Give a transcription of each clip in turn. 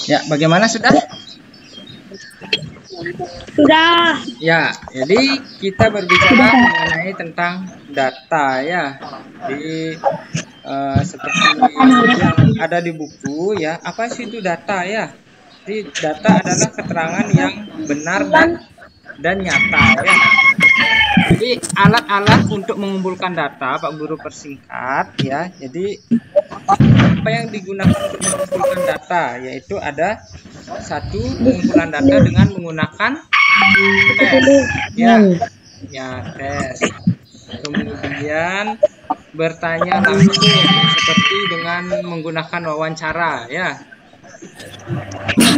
Ya, bagaimana sudah? Sudah. Ya, jadi kita berbicara mengenai tentang data ya. Di seperti yang ada di buku ya. Apa sih itu data ya? Jadi data adalah keterangan yang benar dan nyata ya. Jadi alat-alat untuk mengumpulkan data, Pak Guru persingkat ya. Jadi apa yang digunakan untuk mengumpulkan data, yaitu ada satu pengumpulan data dengan menggunakan tes ya tes, kemudian bertanya langsung seperti dengan menggunakan wawancara ya,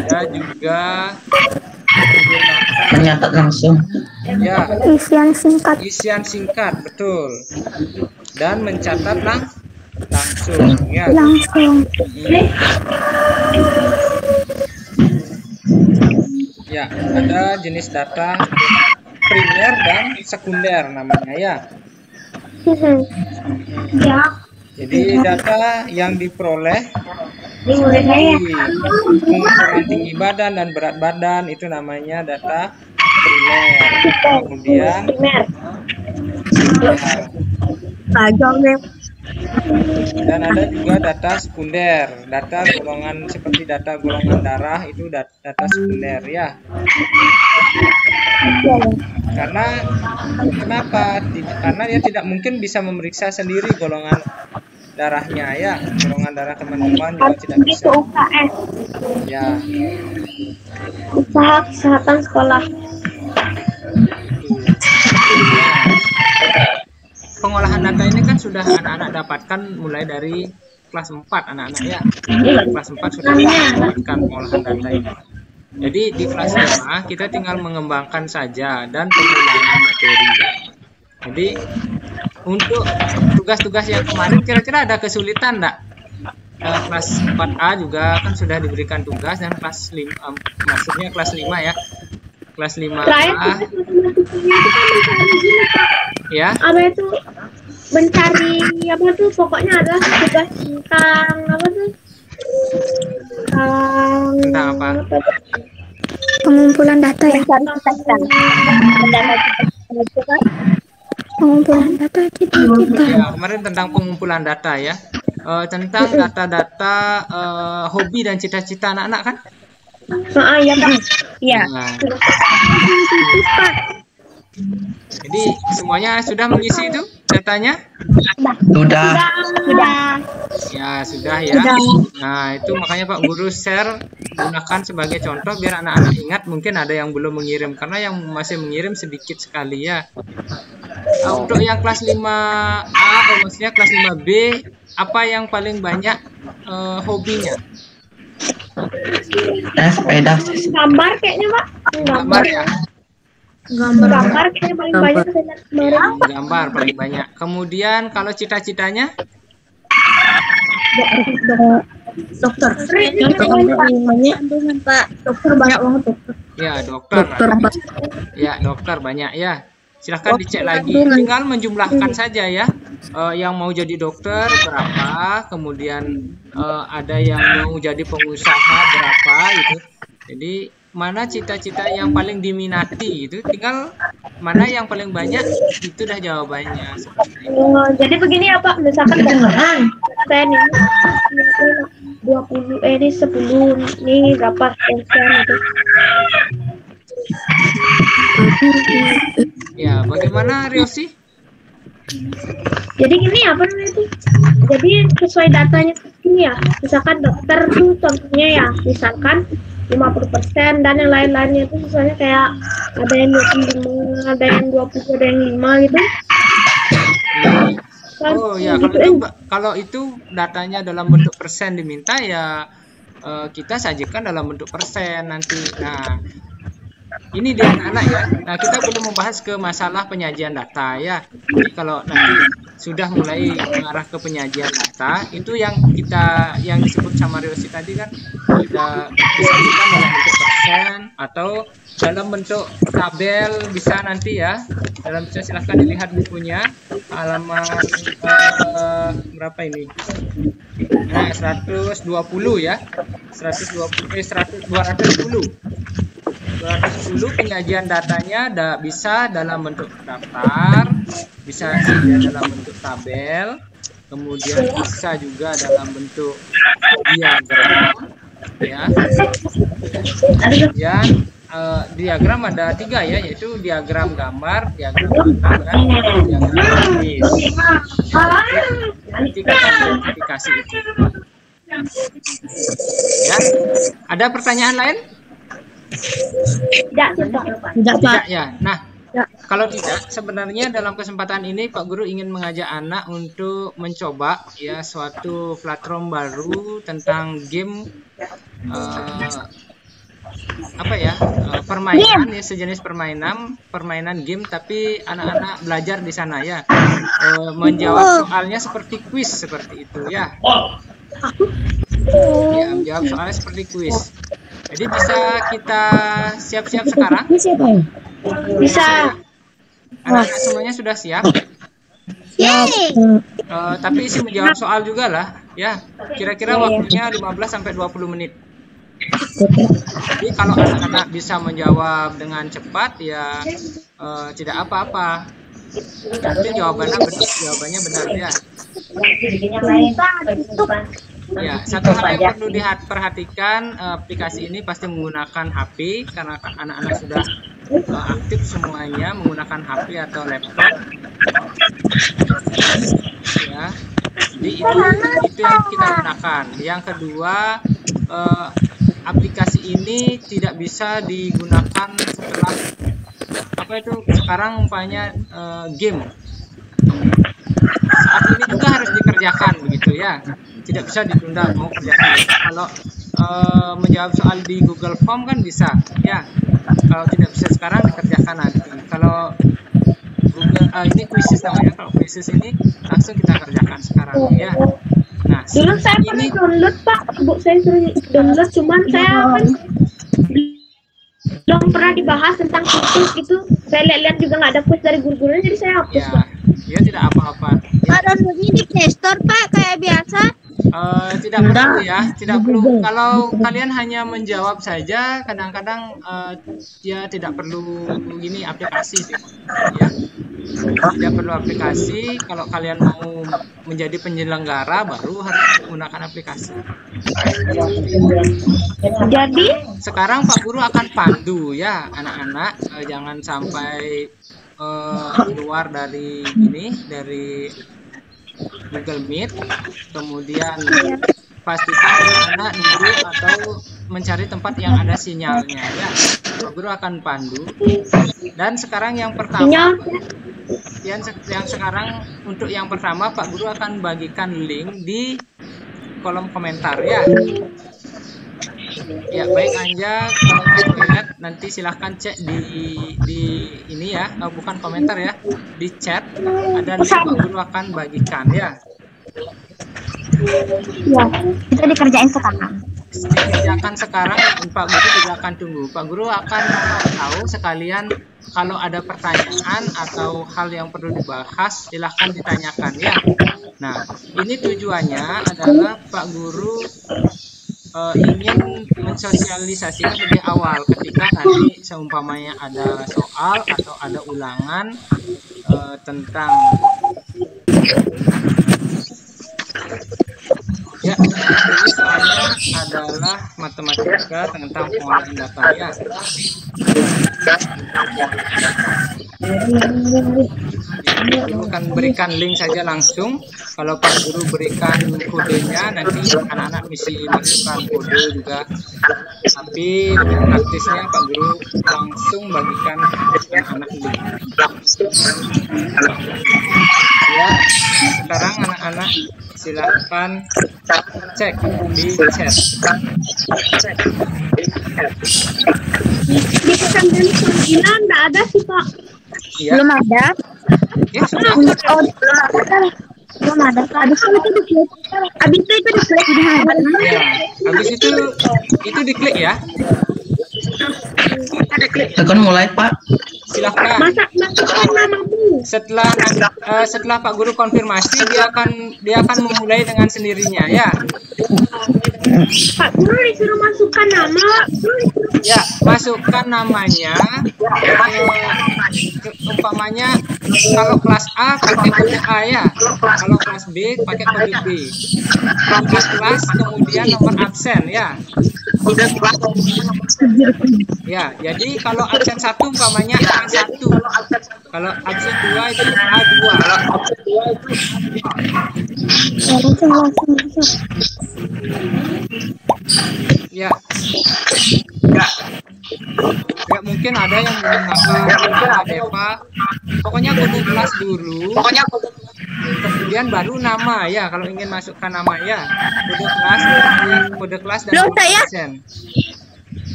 ada juga menyatat langsung ya Isian singkat betul, dan mencatat langsung ya. Ya, ada jenis data primer dan sekunder namanya ya. Jadi data yang diperoleh seperti pengumpulan tinggi badan dan berat badan itu namanya data primer. Kemudian dan ada juga data sekunder, data golongan seperti data golongan darah itu data sekunder ya. Karena kenapa? Karena dia tidak mungkin bisa memeriksa sendiri golongan darahnya ya, golongan darah teman-teman juga tidak bisa. Ya. Usaha kesehatan sekolah. Pengolahan data ini kan sudah anak-anak dapatkan mulai dari kelas 4 anak-anak ya. Kelas 4 sudah mendapatkan pengolahan data ini. Jadi di kelas 5 kita tinggal mengembangkan saja dan pengulangan materi. Jadi untuk tugas-tugas yang kemarin kira-kira ada kesulitan enggak? Kelas 4A juga kan sudah diberikan tugas, dan kelas 5 maksudnya kelas 5 ya. Kelas 5A ya. Apa itu mencari apa tuh, pokoknya ada tugas tentang apa tuh? Tentang apa? Pengumpulan data ya. Pengumpulan data kita. Ya, kemarin tentang pengumpulan data ya. Tentang data-data hobi dan cita-cita anak-anak kan? Iya Pak. Iya. Nah. Jadi semuanya sudah mengisi itu datanya? sudah Ya, sudah ya. Nah, itu makanya Pak Guru share, gunakan sebagai contoh biar anak-anak ingat. Mungkin ada yang belum mengirim, karena yang masih mengirim sedikit sekali ya. Untuk yang kelas 5A, maksudnya kelas 5B, apa yang paling banyak hobinya? sepeda Gambar kayaknya Pak. Gambar ya? Gambar kayaknya paling banyak kemarin. Gambar paling banyak. Kemudian kalau cita-citanya? Dokter. Pak. Dokter banyak banget dokter. Ya, dokter. Ya, dokter banyak ya. Silahkan dicek lagi. Tinggal menjumlahkan saja ya. Yang mau jadi dokter berapa, kemudian ada yang mau jadi pengusaha berapa gitu. Jadi mana cita-cita yang paling diminati itu, tinggal mana yang paling banyak itu dah jawabannya. Jadi begini ya Pak, misalkan saya nih 20 ini 10 nih berapa persen itu. Ya, bagaimana Riosi? Jadi gini apa namanya itu? Jadi sesuai datanya ini ya. Misalkan dokter tuh contohnya ya, misalkan 50% dan yang lain-lainnya itu misalnya kayak ada yang 25, ada yang 20, ada yang 5 gitu. Oh ya, kalau itu datanya dalam bentuk persen diminta ya, kita sajikan dalam bentuk persen nanti. Nah, ini dia anak-anak ya. Nah, kita belum membahas ke masalah penyajian data ya. Jadi kalau nanti sudah mulai mengarah ke penyajian data, itu yang disebut summarize tadi kan kita disajikan dalam bentuk persen atau dalam bentuk tabel bisa nanti ya. Bisa silahkan dilihat bukunya halaman berapa ini? Nah, 120 ya. 210 penyajian datanya bisa dalam bentuk daftar, bisa juga dalam bentuk tabel, kemudian bisa juga dalam bentuk diagram ya. Kemudian diagram ada 3 ya, yaitu diagram gambar, diagram angka, dan diagram grafis. Nanti kita klasifikasi itu. Ya, ada pertanyaan lain? Tidak ya. Nah, kalau tidak, sebenarnya dalam kesempatan ini Pak Guru ingin mengajak anak untuk mencoba ya suatu platform baru tentang game permainan ya, sejenis permainan game, tapi anak-anak belajar di sana ya, menjawab soalnya seperti kuis seperti itu ya. Ya, menjawab soalnya seperti kuis. Jadi bisa kita siap-siap sekarang? Bisa. Anak-anak semuanya sudah siap? Tapi isi menjawab soal juga lah ya. Kira-kira waktunya 15 sampai 20 menit. Jadi kalau anak-anak bisa menjawab dengan cepat ya tidak apa-apa. Nanti jawabannya benar ya. Ya, satu hal yang perlu diperhatikan, aplikasi ini pasti menggunakan HP karena anak-anak sudah aktif semuanya menggunakan HP atau laptop. Ya, jadi itu yang kita gunakan. Yang kedua, aplikasi ini tidak bisa digunakan setelah sekarang umpamanya game. Saat ini juga harus dikerjakan begitu ya. Tidak bisa ditunda, mau kerjakan. Kalau menjawab soal di Google Form kan bisa ya. Kalau tidak bisa sekarang dikerjakan nanti. Kalau Google ini quizzes namanya. Kalau quizzes ini langsung kita kerjakan sekarang ya. Nah, dulu saya pernah download Pak, Bu, saya suruh download, cuman saya kan belum pernah dibahas tentang quiz itu. Saya lihat juga nggak ada quiz dari guru-gurunya, jadi saya hapus ya. Pak. Ya tidak apa-apa. Pak, downloadnya di Play Store Pak, kayak biasa. Tidak perlu ya, tidak perlu. Kalau kalian hanya menjawab saja, kadang-kadang ya tidak perlu ini aplikasi sih. Ya. Tidak perlu aplikasi. Kalau kalian mau menjadi penyelenggara baru harus menggunakan aplikasi. Jadi sekarang Pak Guru akan pandu ya anak-anak, jangan sampai keluar dari Google Meet, kemudian pastikan anak duduk atau mencari tempat yang ada sinyalnya ya. Pak Guru akan pandu. Dan sekarang yang pertama, yang sekarang untuk yang pertama Pak Guru akan bagikan link di kolom komentar ya. Ya baik Anja, kalau mau lihat nanti silahkan cek di ini ya, bukan komentar ya, di chat ada link Pak Guru akan bagikan ya. Ya, itu dikerjain sekarang. Dikerjakan sekarang, Pak Guru juga akan tunggu. Pak Guru akan tahu sekalian kalau ada pertanyaan atau hal yang perlu dibahas silahkan ditanyakan ya. Nah ini tujuannya adalah Pak Guru ingin mensosialisasikan lebih awal ketika nanti seumpamanya ada soal atau ada ulangan tentang ya, ini soalnya adalah matematika tentang pengolahan data ya. Guru akan berikan link saja langsung. Kalau Pak Guru berikan kodenya, nanti anak-anak mesti masukkan kode juga. Tapi untuk praktisnya Pak Guru langsung bagikan anak-anak link. Ya. Ya, sekarang anak-anak silakan cek di chat. Di pesantren Sambina nggak ada sih Pak. Ya, Belum ada. ya sudah. Oh, belum ada. Habis itu diklik. Habis itu diklik. Ya, habis itu diklik ya. Tekan mulai Pak. Silahkan. Masukkan namamu. Setelah Pak Guru konfirmasi, dia akan memulai dengan sendirinya ya. Pak Guru disuruh masukkan nama. Ya, masukkan namanya. Umpamanya kalau kelas A pakai kode A ya. Kalau kelas B pakai kode B. Kode kelas kemudian nomor absen ya. Ya, jadi kalau absen 1 umpamanya A1. Kalau absen 2 itu A2. Ya. Ya mungkin ada yang belum hafal Deva. Pokoknya kode kelas dulu. Kemudian baru nama ya. Kalau ingin masukkan nama ya. Kode kelas dan Loh, nomor saya? absen.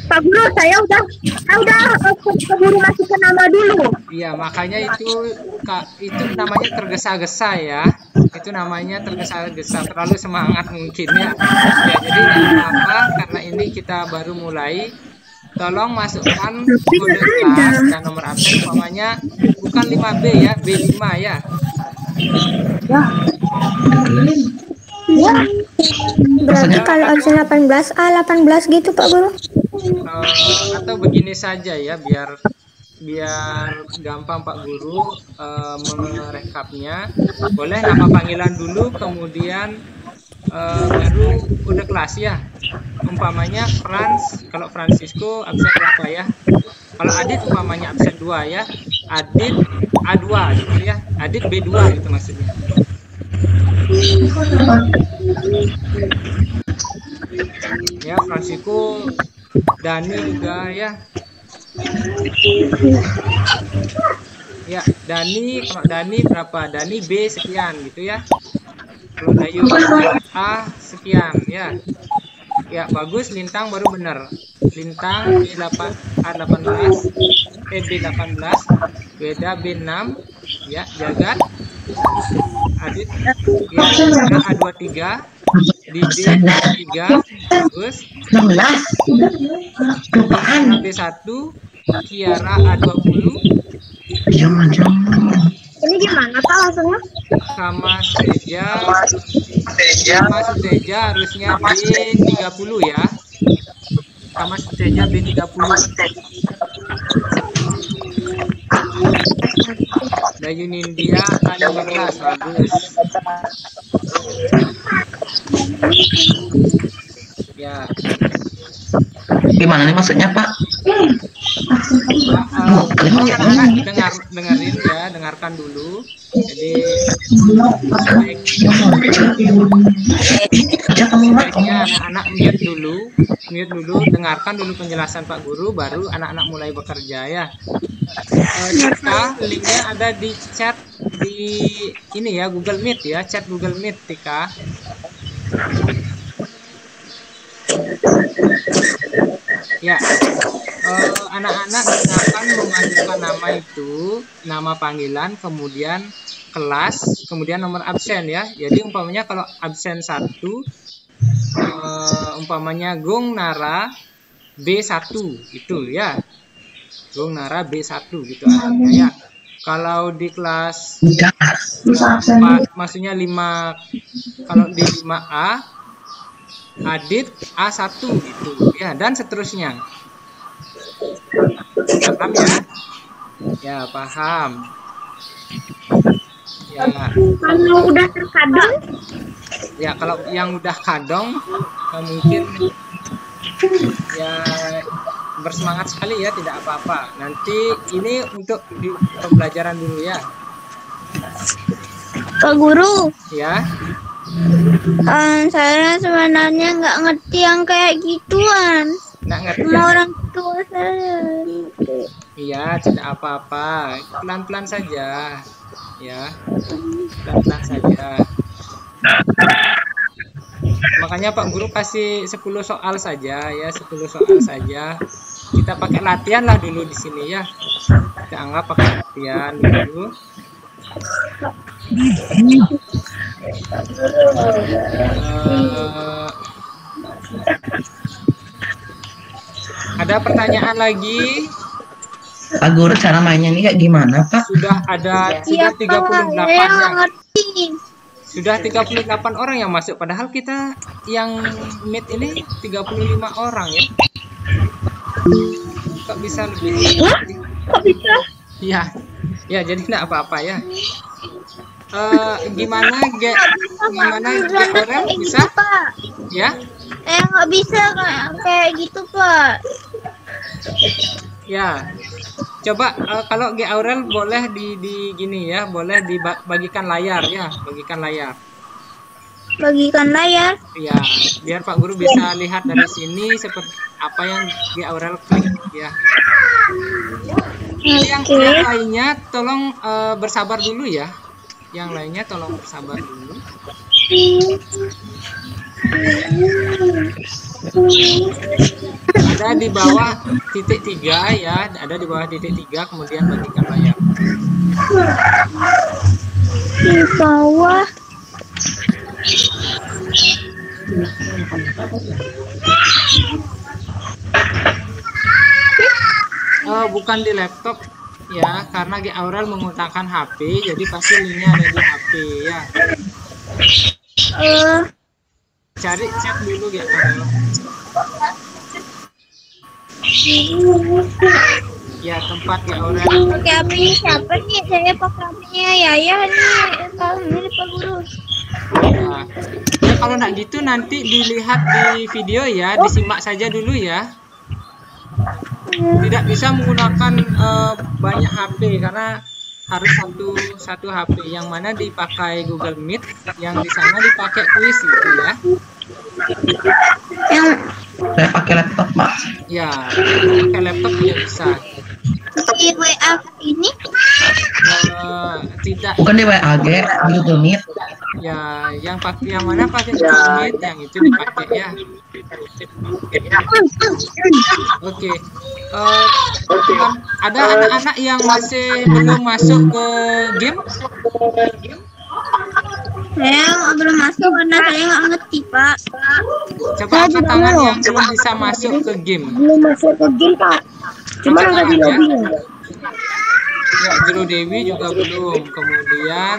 Pak Guru, saya udah keburu masukkan nama dulu. Iya, makanya itu namanya tergesa-gesa ya. Itu namanya tergesa-gesa, terlalu semangat mungkin ya. Ya, jadi tidak apa-apa karena ini kita baru mulai. Tolong masukkan kode kelas dan nomor absen umpamanya bukan 5B ya, B5 ya. Berarti kalau absen 18 A 18 gitu Pak Guru. Atau begini saja ya, biar gampang Pak Guru merekapnya. Boleh nama panggilan dulu, kemudian baru kode kelas ya. Umpamanya Frans, kalau Francisco absen berapa ya? Kalau Adit umpamanya absen 2 ya. Adit A2 gitu ya. Adit B2 gitu maksudnya. Ya, Francisco, Dani juga ya. Ya, kalau Dani berapa? Dani B sekian gitu ya. Kalau Dayu A sekian ya. Ya, bagus. Lintang baru benar. Lintang A18, B18, Beda B6 ya. Jagat Adit ya, A23, Didi A3, bagus. 16. B1, Kiara A20, Ini gimana Pak langsungnya? sama Suteja harusnya B30 ya. Sama Suteja B30. Dayu Nindya A15, bagus. Ya. Gimana nih maksudnya Pak? Anak-anak dengerin ya, dengarkan dulu. Jadi sebaiknya anak-anak mute dulu, dengarkan dulu penjelasan Pak Guru, baru anak-anak mulai bekerja ya. Tika, linknya ada di chat di ini ya, Google Meet ya, chat Google Meet Tika. Ya, anak-anak akan memasukkan nama itu, nama panggilan, kemudian kelas, kemudian nomor absen ya. Jadi umpamanya kalau absen 1, umpamanya Gung Nara B1 itu ya. Gung Nara B1 gitu anaknya ya. Kalau di kelas maksudnya 5, kalau di 5A Adit A1 gitu ya, dan seterusnya. Paham ya? Ya, paham. Ya. Kalau udah terkadang, Ya, kalau yang udah kadong mungkin ya bersemangat sekali ya, tidak apa-apa. Nanti ini untuk di pembelajaran dulu ya. Pak Guru, Ya. saya sebenarnya nggak ngerti yang kayak gituan. Nggak ngerti. Sama orang tua saya. Iya, tidak apa-apa. Pelan-pelan saja. Ya. Pelan-pelan saja. Makanya Pak Guru kasih 10 soal saja ya, 10 soal saja. Kita pakai latihan lah dulu di sini ya. Kita anggap pakai latihan dulu. Ada pertanyaan lagi? Pak Guru, cara mainnya ini kayak gimana, Pak? Sudah 38 ya. Sudah 38 orang yang masuk, padahal kita yang meet ini 35 orang ya. Kok bisa lebih? Kok bisa? Ya, ya jadi tidak apa-apa ya. Gimana orang bisa? Pak. Ya? Nggak bisa kayak gitu, Pak. Ya. Coba kalau G Aurel boleh di gini ya, boleh dibagikan layar ya, bagikan layar. Bagikan layar. Ya, biar Pak Guru bisa lihat dari sini seperti apa yang G Aurel klik ya. Yang lainnya tolong bersabar dulu ya. Yang lainnya tolong bersabar dulu. Ada di bawah titik 3 ya, ada di bawah titik 3, kemudian bagikan layar. Di bawah. Bukan di laptop ya, karena G Aurel menggunakan HP, jadi pasti linknya ada di HP ya. Cari chat dulu G Aurel. Ya, tempat G Aurel. Pakai HP siapa nih? Saya pakai HP-nya Yaya nih. Kalau ini Pak Guru. Ya. Ya, kalau nggak gitu nanti dilihat di video ya, disimak saja dulu ya. Tidak bisa menggunakan banyak HP karena harus satu HP, yang mana dipakai Google Meet, yang di sana dipakai kuis gitu ya. Saya pakai laptop, Pak. Ya, pakai laptop tidak bisa. Di WA ini? Tidak. Bukan di WAG, di Google Meet. Ya, yang mana pakai Google Meet, yang itu dipakai ya. Oke. Ada anak-anak yang masih belum masuk ke game? Saya belum masuk karena saya nggak ngerti, Pak. Coba angkat tangan yang belum bisa masuk ke game. Belum masuk ke game, Pak. Cuma Angkat nggak di tangan, lobby. ya. Ya, Jero Dewi juga belum. Kemudian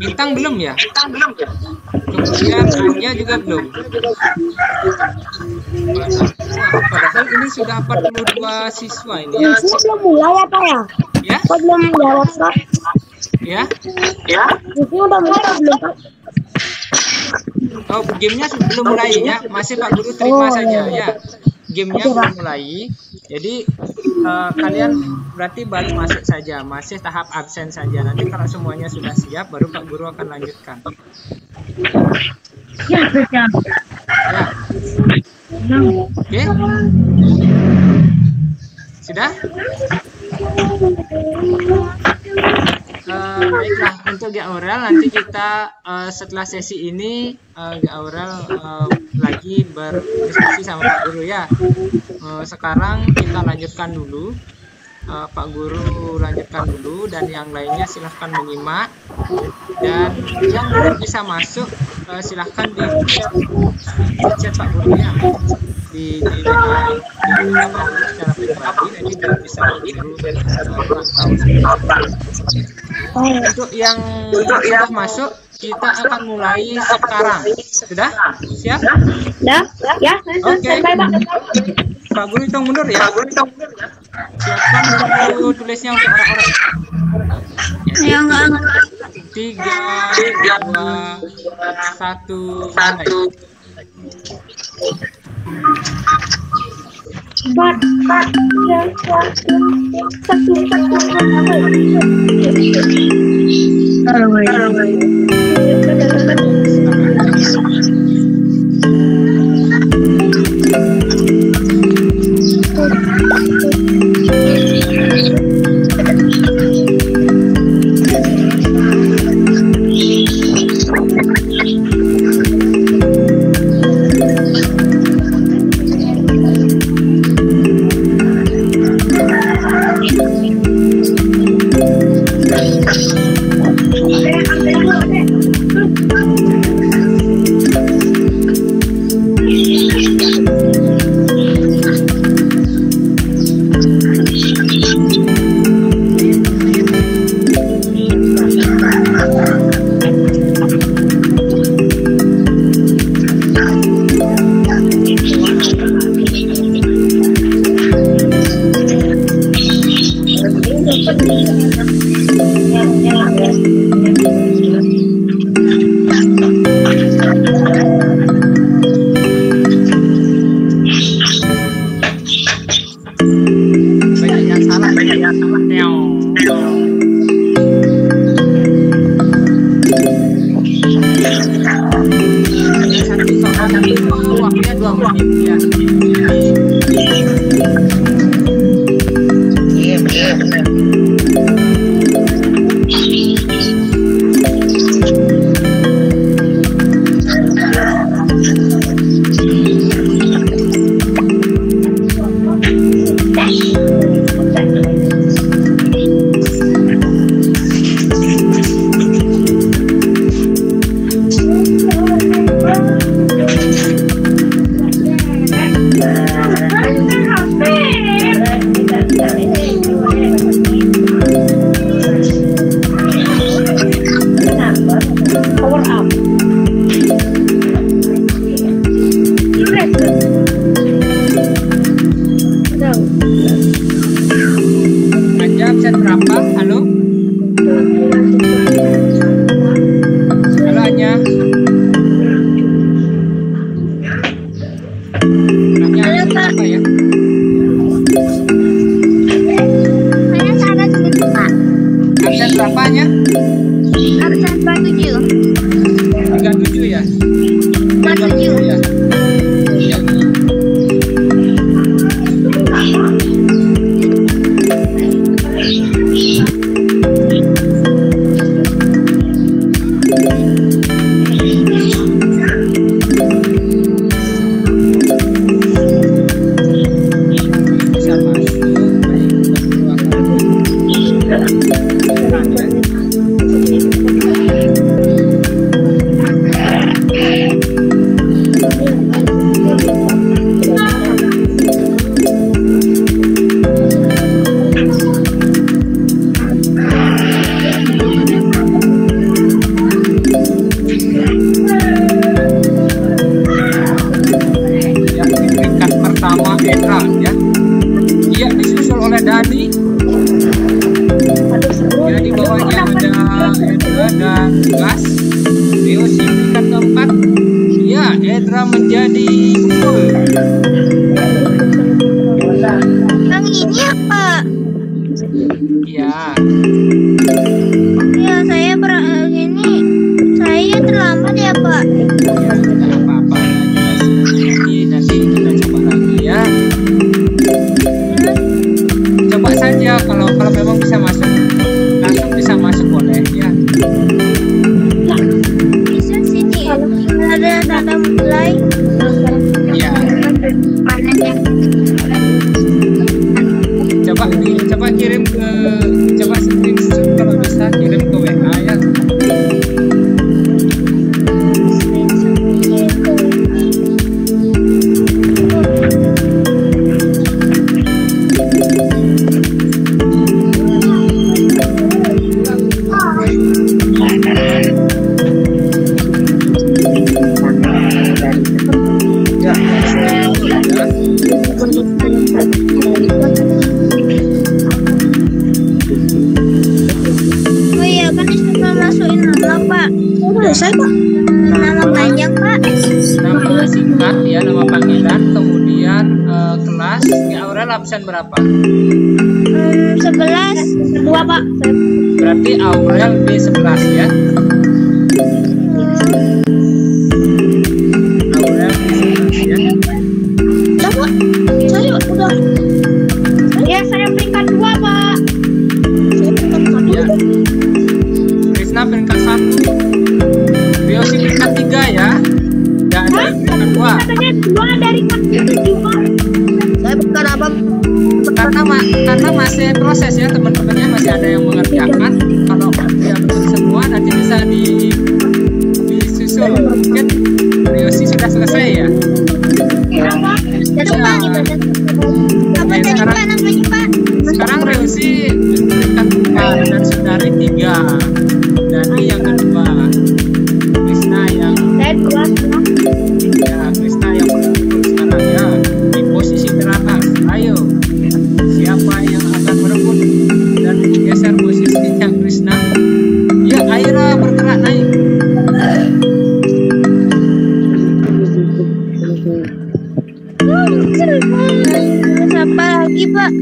Bintang belum ya? Kemudian Anya juga belum. Wah, padahal ini sudah 42 siswa ini ya. Ini belum mulai ya, Pak ya? Ya? Kok belum jawab, Pak? Ya? Ini udah mulai atau belum, Pak? Oh, gamenya belum mulai ya. Masih Pak Guru terima saja ya. Gamenya belum mulai. Jadi kalian berarti baru masuk saja, masih tahap absen saja. Nanti kalau semuanya sudah siap, baru Pak Guru akan lanjutkan. Ya, sudah. Ya. Oke? Sudah? Baiklah, untuk G Aurel nanti kita setelah sesi ini G Aurel lagi berdiskusi sama Pak Guru ya. Sekarang kita lanjutkan dulu, Pak Guru lanjutkan dulu, dan yang lainnya silahkan menyimak, dan yang belum bisa masuk silahkan di chat Pak Guru ya, di WA secara pribadi, nanti biar bisa Pak Guru Untuk yang sudah masuk, kita akan mulai sekarang. Sudah? Siap? Dah? Ya? Oke. Bye, Pak. Pak Guru hitung mundur ya. Siapkan buku tulisnya untuk orang-orang. Saya nggak ngerti. 3, 2, 1, mulai. Satu. Waktunya 2 menit ya. Iya benar. Anja absen berapa? Halo? Halo Anya? Anya absen berapa ya? Saya salah sedikit Pak. Absen berapa Anya? Absen 27. 37 ya? 27. Ya. Ya. Bisa masuk, baik kedua kali. Yang di peringkat pertama Edra ya. Iya disusul oleh Dani. Ya di bawahnya ada Edra dan Gas. Rio si peringkat keempat. Ya Edra menjadi unggul. Bang ini apa? Ya. Ya saya ini saya terlambat ya Pak. Ya tidak apa-apa nanti kita coba lagi ya. Coba saja kalau memang bisa masuk langsung bisa masuk boleh ya. Bisa sini ada tanda mulai. Ya. Coba kirim ke screenshot kalau bisa kirim ke WA ya. Ya. Oh iya kan sudah masukin nama Pak. Saya Pak. Nama panjang Pak. Nama singkat ya, nama panggilan, kemudian kelas. Ya Aurel absen berapa? 11. 2 Pak. Berarti Aurel B11 ya. Aurel B11 ya. Pak. Saya udah. Ya saya peringkat 2 Pak. Saya peringkat 1. Ya. Krisna peringkat 1. Biosi peringkat 3 ya. Dan peringkat 2. Katanya 2 dari 47. Saya bukan apa. Karena masih proses ya, teman-temannya masih ada yang mengerjakan. Kalau dia betul semua nanti bisa disusul. Mungkin Biosi sudah selesai ya. Jadi Pak gimana? Apa tadi Pak namanya Pak? Sekarang Reusi peringkat 4 dan Sundari 3. Dani yang kedua. Krisna yang Saya 2. ya Krisna yang menunjuk sekarang ya di posisi teratas. Ayo, siapa yang akan merebut dan menggeser posisinya Krisna? Ya Aira bergerak naik. Siapa lagi Pak?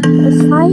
Selesai.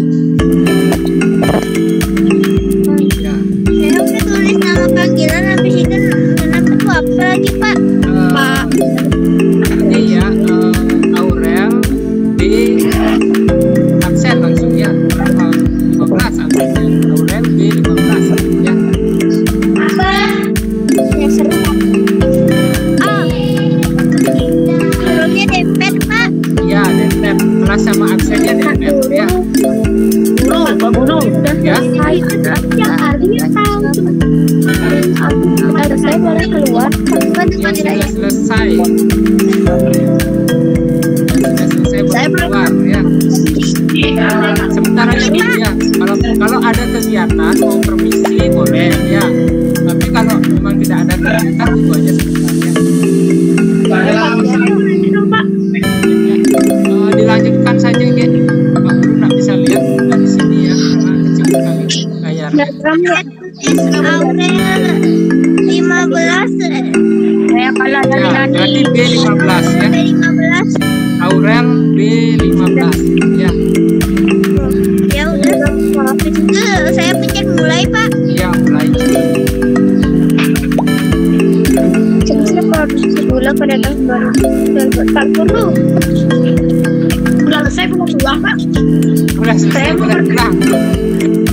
Saya boleh keluar. Yang sudah selesai. Saya boleh keluar ya. Sebentar aja dulu ya. Kalau ada kegiatan mau permisi boleh ya. Tapi kalau memang tidak ada kegiatan itu aja sebenarnya. Dilanjutkan saja ya. Pak Guru nggak bisa lihat dari sini ya karena kecil sekali layarnya. Aurel 15. Saya kalah dari Ya, Dani. berarti B15 ya. B15. Aurel B15 ya. Ya udah. Itu saya pencet mulai, Pak. Iya, mulai. Saya produksi gula pada tahun 2040. Udah selesai belum pulang, Pak? Udah selesai, boleh pulang.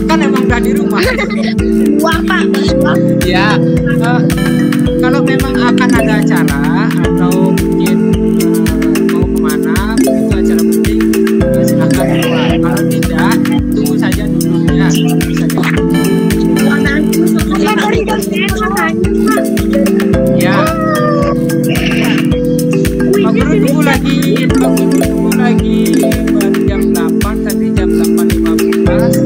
Kan emang udah di rumah. Pulang, Pak. Pulang. Ya, kalau memang akan ada acara atau mungkin mau kemana, itu acara penting, silahkan keluar. Kalau tidak, tunggu saja dulu ya. Tunggu saja. Ya, Pak Guru tunggu lagi. Pak Guru tunggu lagi. Baru jam 8, tadi jam 8.15.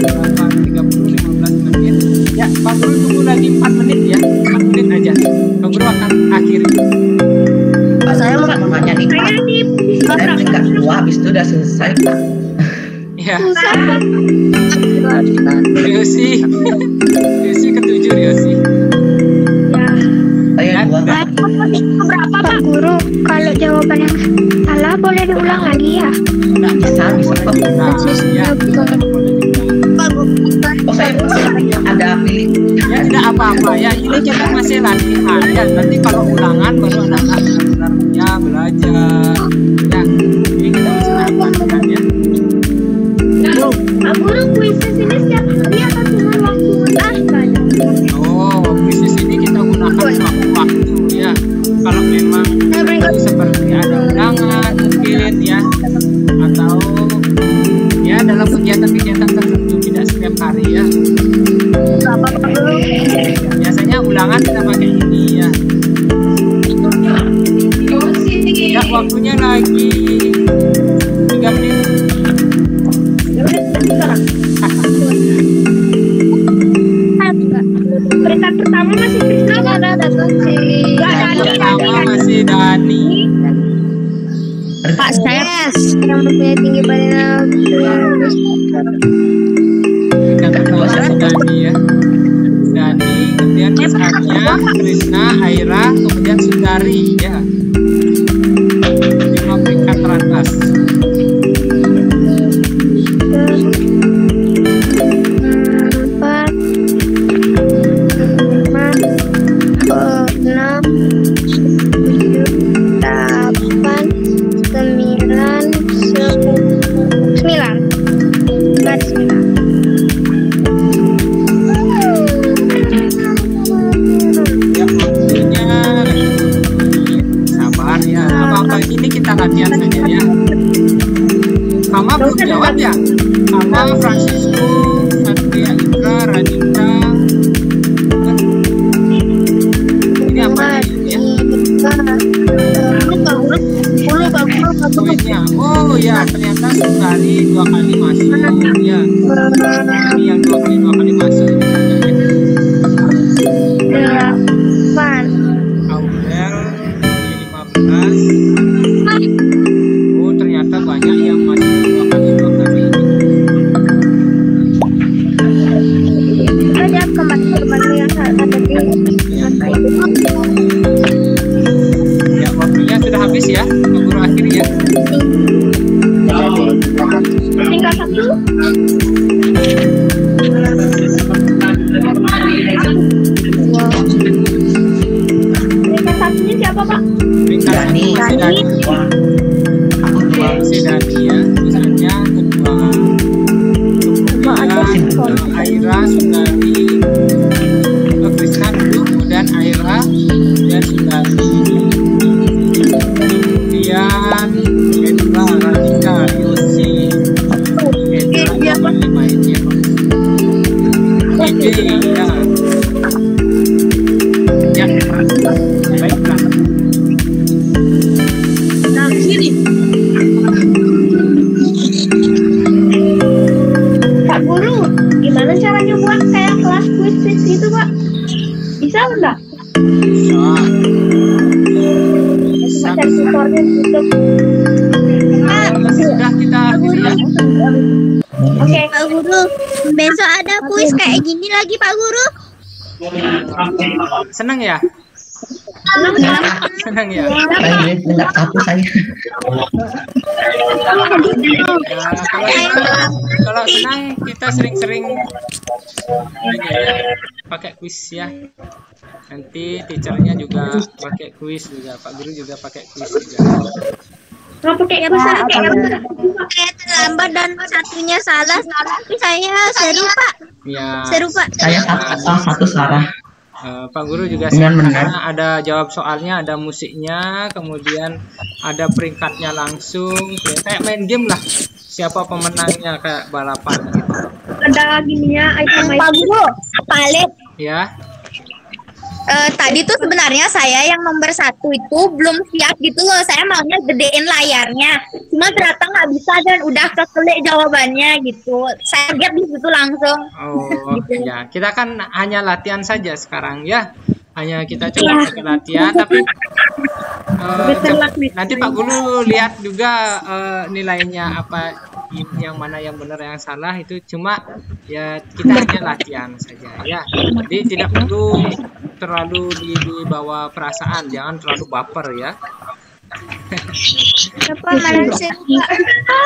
8.30, 15 menit. Ya, Pak Guru tunggu lagi 4 menit ya. 4 menit aja. Pak Guru akan akhiri. Pak, saya mau nanya nih Pak. Saya di Saya peringkat 2 habis itu udah selesai Pak. Ya, Riosi. Riosi ke-7 Riosi. Saya 2 Pak. Berapa Pak Guru, kalau jawaban yang salah boleh diulang lagi ya? Nggak Bisa Pak. Nah, ya. Oh saya ada pilih. Ya, tidak apa-apa ya. Ini kita masih latihan ya. Nanti kalau ulangan baru anak-anak benar-benarnya belajar. Ya, ini kita masih latihan ya. Pak Guru, kuisnya sini setiap hari atau cuma waktu saja? Oh, bisnis ini kita gunakan waktu-waktu ya. Kalau memang itu seperti ada undangan mungkin ya, atau ya dalam kegiatan-kegiatan tertentu, tidak setiap hari ya. Biasanya ulangan kita pakai ini ya. Ya, waktunya lagi 3 menit. Peringkat pertama masih Krisna, Pertama masih Dani. Pak saya yang mempunyai tinggi badan. Peringkat kedua masih Dani ya. Dani, kemudian Mas Anya, Krisna, Aira, kemudian Sundari ya. 5 peringkat teratas. Ya, waktunya sabar ya. Apa-apa ini kita latihan saja ya. Sama belum jawab ya. Sama Francisco, Satria Indra, Radita. Ini apa ini ya? Poinnya. Oh ya, ternyata Sundari 2 kali masuk ya. Ini yang 2 kali masuk. Aurel 15. Oh, ternyata banyak yang masuk 2 kali ini. Ada kembali yang ada di Ya, waktunya sudah habis ya. Pak Guru akhiri ya. tinggal 1. Peringkat 1-nya siapa, Pak? Peringkat Dani. masih Dani. Aku 2. Masih Dani ya. Misalnya kedua. Kemudian Aira, Sundari, Krisna dulu, kemudian Aira, dan Sundari. Kemudian Edra, Radika, Yosi, Edra, 5 ini ya. Ide Ya. Baiklah. Nah, sini. Pak Guru, gimana caranya buat kayak kelas quiz gitu, Pak? Bisa enggak? Bisa. Cari tutornya di YouTube. Sudah kita akhiri ya. Oke. Pak Guru, besok ada kuis kayak gini lagi Pak Guru. Senang ya? Senang ya? Saya enggak tahu saya. Kalau senang kita sering-sering ini ya, pakai kuis ya. Nanti teachernya juga pakai kuis juga, Pak Guru juga pakai kuis juga. Nggak pakai Ya, kuis Pak. aja kayak Saya terlambat dan satunya salah, tapi saya seru Pak. Ya. Seru Pak. Saya satu salah. Pak Guru juga Dengan benar. karena ada jawab soalnya, ada musiknya, kemudian ada peringkatnya langsung, kayak main game lah. Siapa pemenangnya kayak balapan gitu. ada gininya item Pak Guru, Palet. Ya. Tadi tuh sebenarnya saya yang nomor 1 itu belum siap gitu loh. Saya maunya gedein layarnya. Cuma ternyata nggak bisa dan udah kekelik jawabannya gitu. Saya lihat di situ langsung. Oh, ya. Kita kan hanya latihan saja sekarang ya. Hanya kita coba pakai latihan, tapi nanti Pak Guru lihat juga nilainya apa, yang mana yang benar yang salah itu, cuma ya kita hanya latihan saja ya. Jadi tidak perlu terlalu dibawa perasaan, jangan terlalu baper ya.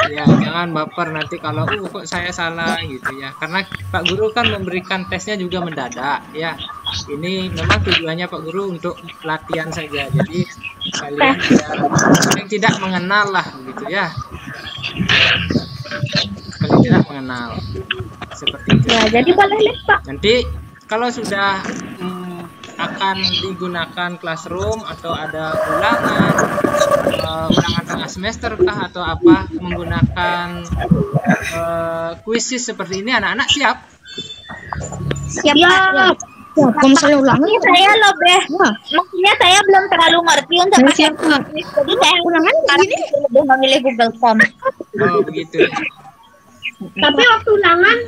Ya, jangan baper nanti kalau kok saya salah gitu ya. Karena Pak Guru kan memberikan tesnya juga mendadak ya. Ini memang tujuannya Pak Guru untuk latihan saja. Jadi kalian yang tidak mengenal lah begitu ya. Kalian tidak mengenal seperti itu. ya, jadi boleh lihat, Pak. Nanti kalau sudah akan digunakan classroom atau ada ulangan tengah semester kah atau apa menggunakan kuisis seperti ini, anak-anak siap? Siap Pak. Kalau misalnya ulangan, Saya lebih, maksudnya saya belum terlalu ngerti untuk pakai siap, Pak. kuis. Jadi saya ulangan begini lebih memilih Google Form. Oh begitu. Tapi waktu ulangan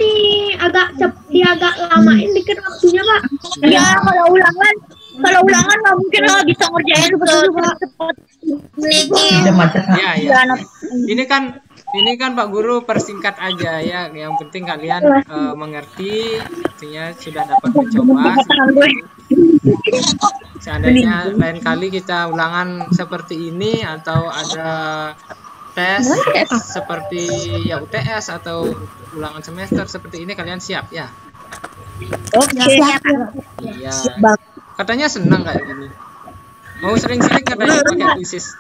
agak lamain dikit waktunya, Pak. Ya kalau ulangan nggak mungkin lah bisa ngerjain cepat ini. Tidak macet. Ya ya. Ini kan Pak Guru persingkat aja ya. Yang penting kalian mengerti, artinya sudah dapat mencoba. Seandainya lain kali kita ulangan seperti ini atau ada tes seperti ya UTS atau ulangan semester seperti ini, kalian siap ya? Oke. Iya. Katanya senang kayak gini. Mau sering-sering katanya pakai kuisis.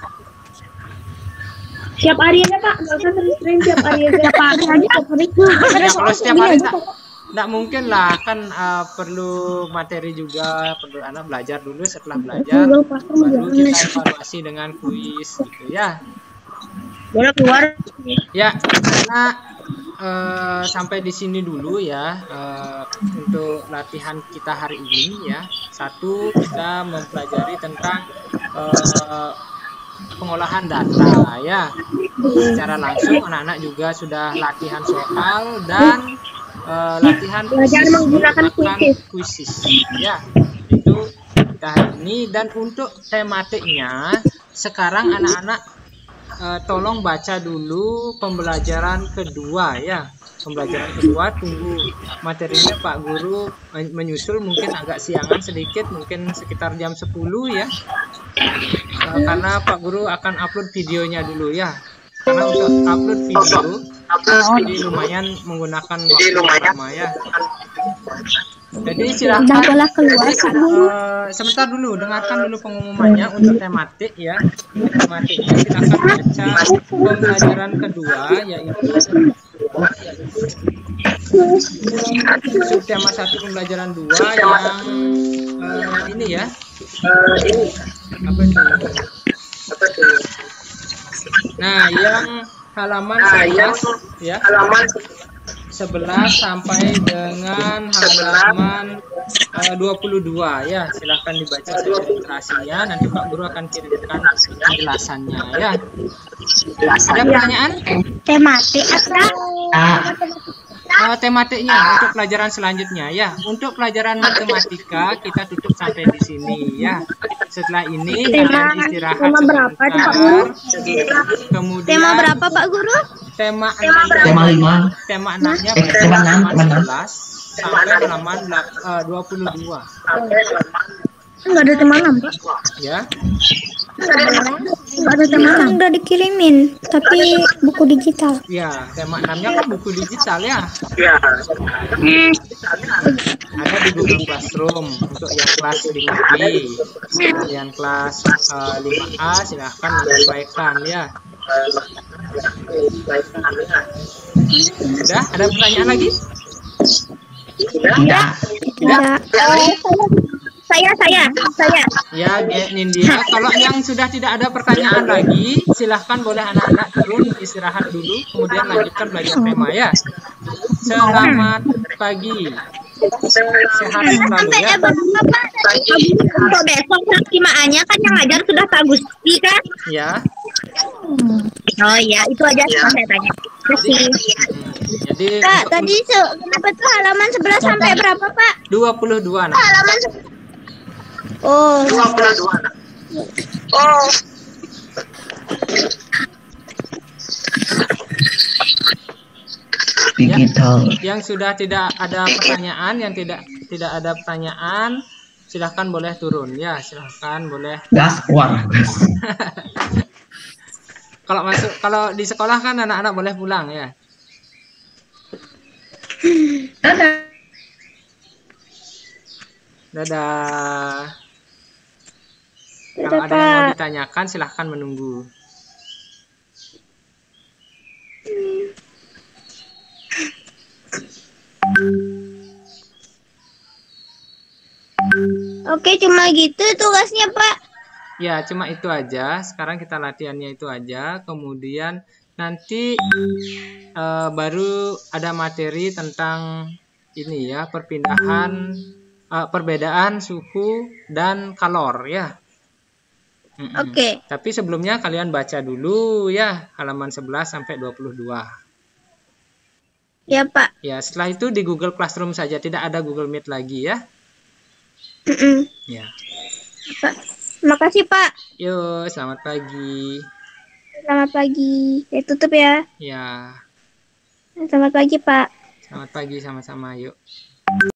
Siap hari aja, Pak. Nggak usah sering-sering, siap hari aja. Pak, hari itu. Ya, kalau setiap hari tak mungkin lah, kan perlu materi juga, perlu anak belajar dulu. Setelah belajar baru kita evaluasi dengan kuis gitu ya. Boleh keluar. Ya, karena sampai di sini dulu ya untuk latihan kita hari ini ya. Satu, kita mempelajari tentang pengolahan data ya. Secara langsung anak-anak juga sudah latihan soal dan latihan menggunakan kuisis ya. Itu kita hari ini. Dan untuk tematiknya sekarang anak-anak tolong baca dulu pembelajaran kedua ya. Pembelajaran kedua, tunggu materinya Pak Guru menyusul, mungkin agak siangan sedikit, mungkin sekitar jam 10 ya. Karena Pak Guru akan upload videonya dulu ya. Karena untuk upload video jadi lumayan menggunakan waktu lama ya. Jadi silakan sebentar dulu, dengarkan dulu pengumumannya untuk tematik ya. Tematiknya silakan baca pembelajaran kedua, yaitu subtema 1 pembelajaran 2 yang ini ya. Apa itu? Nah, yang halaman 11 ya. 11 sampai dengan halaman 22 ya. Silahkan dibaca saja literasinya. Nanti Pak Guru akan kirimkan penjelasannya ya. Ada pertanyaan? Tematik apa? Tematiknya untuk pelajaran selanjutnya ya. Untuk pelajaran matematika kita tutup sampai di sini ya. Setelah ini kalian istirahat sebentar. Kemudian Tema berapa Pak Guru? tema Tema 5. tema 6-nya Tema 6, halaman tema 11 sampai halaman 22 Enggak ada tema 6, Pak. ya. Enggak ada tema 6. Udah dikirimin, tapi buku digital. Ya, tema 6-nya kan buku digital ya. Ada di Google Classroom untuk yang kelas 5B. Yang kelas 5A silahkan menyesuaikan ya. Sudah, ada pertanyaan lagi? Ya. Tidak. Saya. Ya, Nindya. Kalau yang sudah tidak ada pertanyaan lagi, silahkan boleh anak-anak turun istirahat dulu, kemudian lanjutkan belajar tema ya. Selamat pagi. Sehat selalu ya. Untuk besok kelas 5A-nya kan yang ngajar sudah Pak Gusti kan? Ya. Oh iya, itu aja yang saya tanya. Jadi Kak, tadi kenapa tuh halaman 11 sampai berapa, Pak? 22 anak. Halaman Oh. 22. Oh. Digital. Yang sudah tidak ada pertanyaan, yang tidak ada pertanyaan, silahkan boleh turun ya. Silahkan boleh. Gas keluar. Kalau di sekolah kan anak-anak boleh pulang ya. Dadah. Kalau ada yang mau ditanyakan silahkan menunggu. Oke, cuma gitu tugasnya, Pak. Ya, cuma itu aja. Sekarang kita latihannya itu aja. Kemudian nanti baru ada materi tentang ini ya, perbedaan suhu dan kalor ya. Oke. Tapi sebelumnya kalian baca dulu ya halaman 11 sampai 22. Ya, Pak. Ya, setelah itu di Google Classroom saja, tidak ada Google Meet lagi ya. Ya. Pak. Makasih, Pak. Yuk, selamat pagi. Selamat pagi. Saya tutup ya. Ya, Selamat pagi, Pak. selamat pagi sama-sama. Yuk.